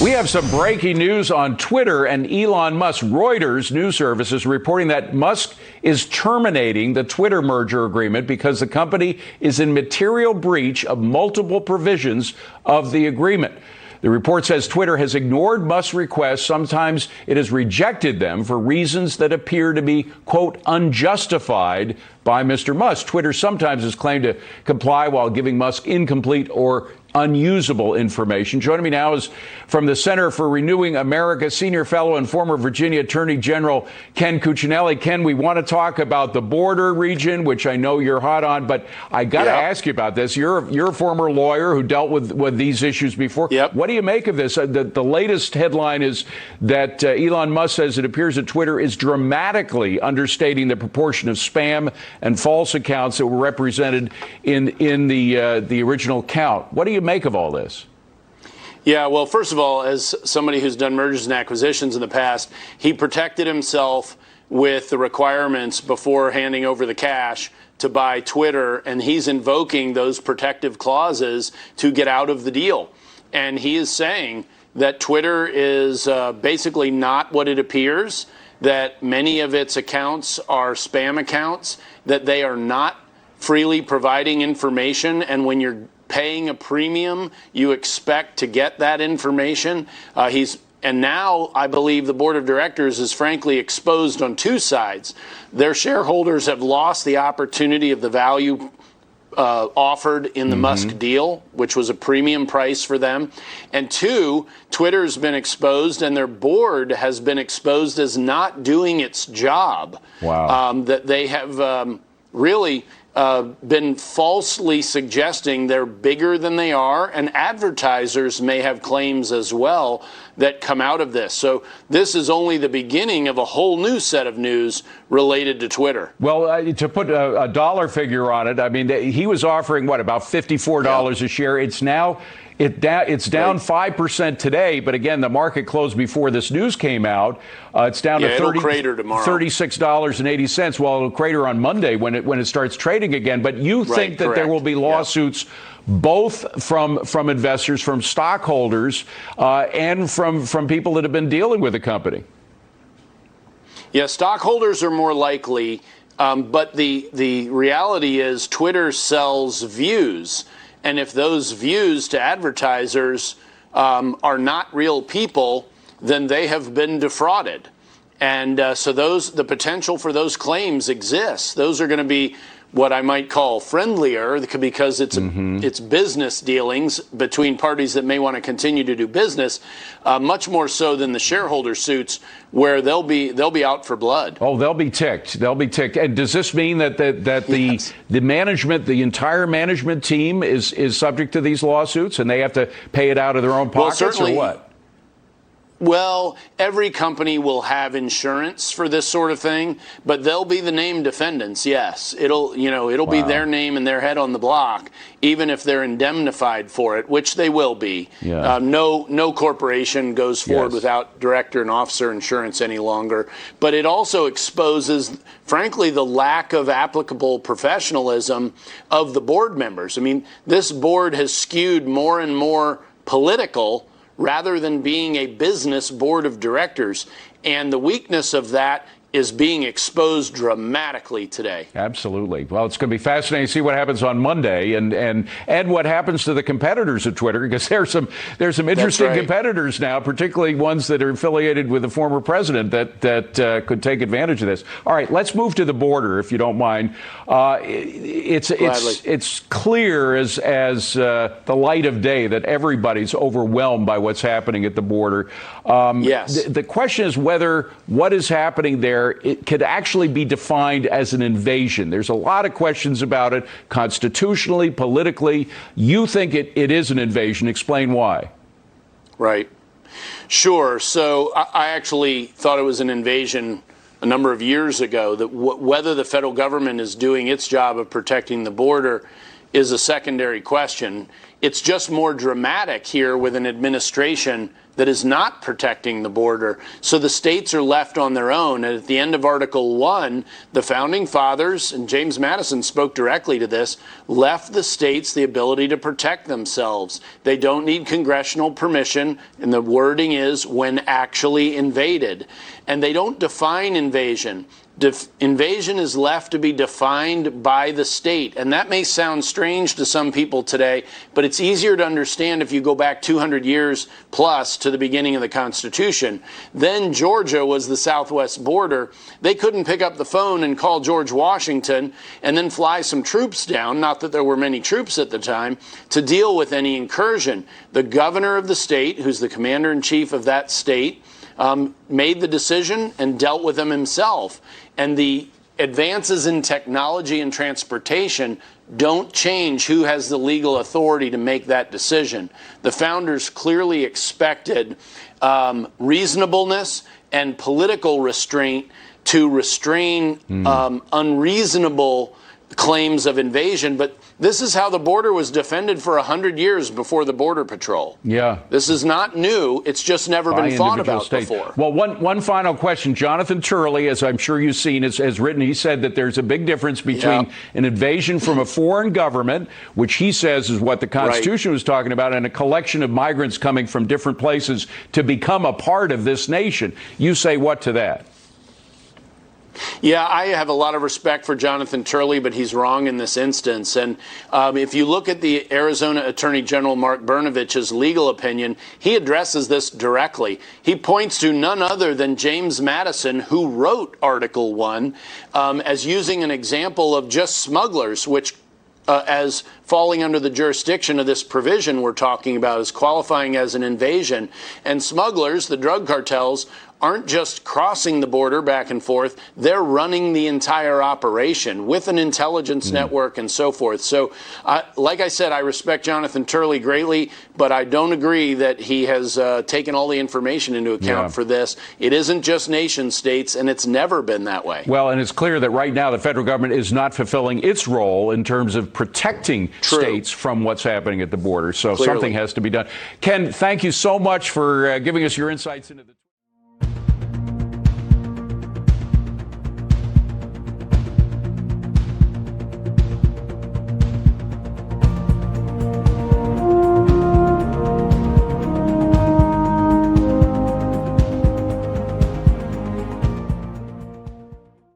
We have some breaking news on Twitter and Elon Musk. Reuters news service is reporting that Musk is terminating the Twitter merger agreement because the company is in material breach of multiple provisions of the agreement. The report says Twitter has ignored Musk's requests. Sometimes it has rejected them for reasons that appear to be, quote, unjustified by Mr. Musk. Twitter sometimes has claimed to comply while giving Musk incomplete or unusable information. Joining me now is from the Center for Renewing America, senior fellow and former Virginia Attorney General Ken Cuccinelli. Ken, we want to talk about the border region, which I know you're hot on, but I got to ask you about this. You're a former lawyer who dealt with these issues before. What do you make of this? The latest headline is that Elon Musk says it appears that Twitter is dramatically understating the proportion of spam and false accounts that were represented in the original count. What do you make of all this? Yeah, well, first of all, as somebody who's done mergers and acquisitions in the past, he protected himself with the requirements before handing over the cash to buy Twitter, and he's invoking those protective clauses to get out of the deal. And he is saying that Twitter is basically not what it appears, that many of its accounts are spam accounts, that they are not freely providing information, and when you're paying a premium, you expect to get that information. And now I believe the board of directors is frankly exposed on two sides. Their shareholders have lost the opportunity of the value offered in the Musk deal, which was a premium price for them. And two, Twitter's been exposed and their board has been exposed as not doing its job. Wow. That they have really been falsely suggesting they're bigger than they are, and advertisers may have claims as well that come out of this. So this is only the beginning of a whole new set of news related to Twitter. Well, to put a dollar figure on it, I mean, he was offering, what, about $54 a share. It's now it's down 5% today, but again, the market closed before this news came out. It's down to $36.80. Well, it'll crater on Monday when it starts trading again. But you think that there will be lawsuits both from investors, from stockholders, and from people that have been dealing with the company? Yeah, stockholders are more likely, but the reality is Twitter sells views. And if those views to advertisers are not real people, then they have been defrauded. And so the potential for those claims exists. Those are going to be what I might call friendlier, because it's business dealings between parties that may want to continue to do business, much more so than the shareholder suits, where they'll be out for blood. Oh, they'll be ticked. They'll be ticked. And does this mean that the management, the entire management team, is subject to these lawsuits, and they have to pay it out of their own pockets, or what? Well, every company will have insurance for this sort of thing, but they'll be the named defendants. Yes, it'll be their name and their head on the block, even if they're indemnified for it, which they will be. Yeah. No corporation goes forward without director and officer insurance any longer. But it also exposes, frankly, the lack of applicable professionalism of the board members. I mean, this board has skewed more and more political rather than being a business board of directors. And the weakness of that is being exposed dramatically today. Absolutely. Well, it's going to be fascinating to see what happens on Monday and what happens to the competitors of Twitter, because there's some interesting competitors now, particularly ones that are affiliated with the former president that could take advantage of this. All right, let's move to the border, if you don't mind. It's clear as the light of day that everybody's overwhelmed by what's happening at the border. The question is whether what is happening there it could actually be defined as an invasion. There's a lot of questions about it, constitutionally, politically. You think it is an invasion. Explain why. Right. Sure. So I actually thought it was an invasion a number of years ago, that whether the federal government is doing its job of protecting the border is a secondary question. It's just more dramatic here with an administration that is not protecting the border. So the states are left on their own. And at the end of Article 1, the founding fathers, and James Madison spoke directly to this, left the states the ability to protect themselves. They don't need congressional permission, and the wording is when actually invaded. And they don't define invasion. Invasion is left to be defined by the state. And that may sound strange to some people today, but it's easier to understand if you go back 200 years plus to the beginning of the Constitution. Then Georgia was the southwest border. They couldn't pick up the phone and call George Washington and then fly some troops down, not that there were many troops at the time, to deal with any incursion. The governor of the state, who's the commander-in-chief of that state, made the decision and dealt with them himself. And the advances in technology and transportation don't change who has the legal authority to make that decision. The founders clearly expected reasonableness and political restraint to restrain unreasonable claims of invasion, but this is how the border was defended for 100 years before the Border Patrol. Yeah. This is not new. It's just never been thought about before. Well, one final question. Jonathan Turley, as I'm sure you've seen, has written, he said that there's a big difference between an invasion from a foreign government, which he says is what the Constitution was talking about, and a collection of migrants coming from different places to become a part of this nation. You say what to that? Yeah, I have a lot of respect for Jonathan Turley, but he's wrong in this instance. And if you look at the Arizona Attorney General Mark Brnovich's legal opinion, he addresses this directly. He points to none other than James Madison, who wrote Article 1, as using an example of just smugglers, which as falling under the jurisdiction of this provision we're talking about, is qualifying as an invasion. And smugglers, the drug cartels, aren't just crossing the border back and forth, they're running the entire operation with an intelligence network and so forth. So, like I said, I respect Jonathan Turley greatly, but I don't agree that he has taken all the information into account for this. It isn't just nation states, and it's never been that way. Well, and it's clear that right now the federal government is not fulfilling its role in terms of protecting states from what's happening at the border. So something has to be done. Ken, thank you so much for giving us your insights into the